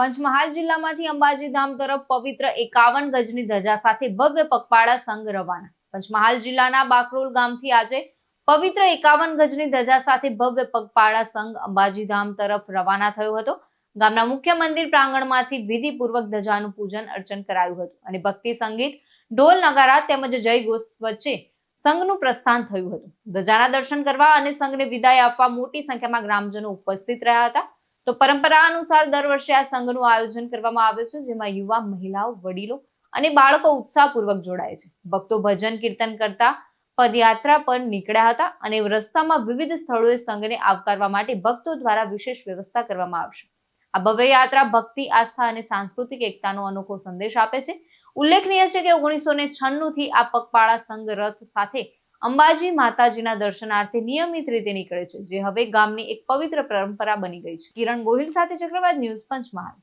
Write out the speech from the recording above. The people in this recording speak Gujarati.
પંચમહાલ જિલ્લામાંથી અંબાજી ધામ તરફ પવિત્ર 51 ગજની ધજા સાથે ભવ્ય પગપાળા સંઘ રવાના। પંચમહાલ જિલ્લાના બાકરોલ ગામથી આજે પવિત્ર 51 ગજની ધજા સાથે ભવ્ય પગપાળા સંઘ અંબાજી ધામ તરફ રવાના થયો હતો। ગામના મુખ્ય મંદિર પ્રાંગણમાંથી વિધિપૂર્વક ધજાનું પૂજન અર્ચન કરાયું હતું અને ભક્તિ સંગીત, ઢોલ નગારા તેમજ જય ઘોષ વચ્ચે સંઘનું પ્રસ્થાન થયું હતું। ધજાના દર્શન કરવા અને સંઘને વિદાય આપવા મોટી સંખ્યામાં ગ્રામજનો ઉપસ્થિત રહ્યા હતા। તો પરંપરા અનુસાર દર વર્ષે આ સંઘનું આયોજન કરવામાં આવે છે, જેમાં યુવા, મહિલાઓ, વડીલો અને બાળકો ઉત્સાહપૂર્વક જોડાય છે। ભક્તો ભજન કીર્તન કરતા પદયાત્રા પર નીકળ્યા હતા અને રસ્તામાં વિવિધ સ્થળોએ સંઘને આવકારવા માટે ભક્તો દ્વારા વિશેષ વ્યવસ્થા કરવામાં આવશે। આ ભવ્ય યાત્રા ભક્તિ, આસ્થા અને સાંસ્કૃતિક એકતાનો અનોખો સંદેશ આપે છે। ઉલ્લેખનીય છે કે 1996 થી આ પગપાળા સંઘ રથ સાથે અંબાજી માતાજીના દર્શનાર્થે નિયમિત રીતે નીકળે છે, જે હવે ગામની એક પવિત્ર પરંપરા બની ગઈ છે। કિરણ ગોહિલ સાથે ચક્રવાત ન્યૂઝ, પંચમહાલ।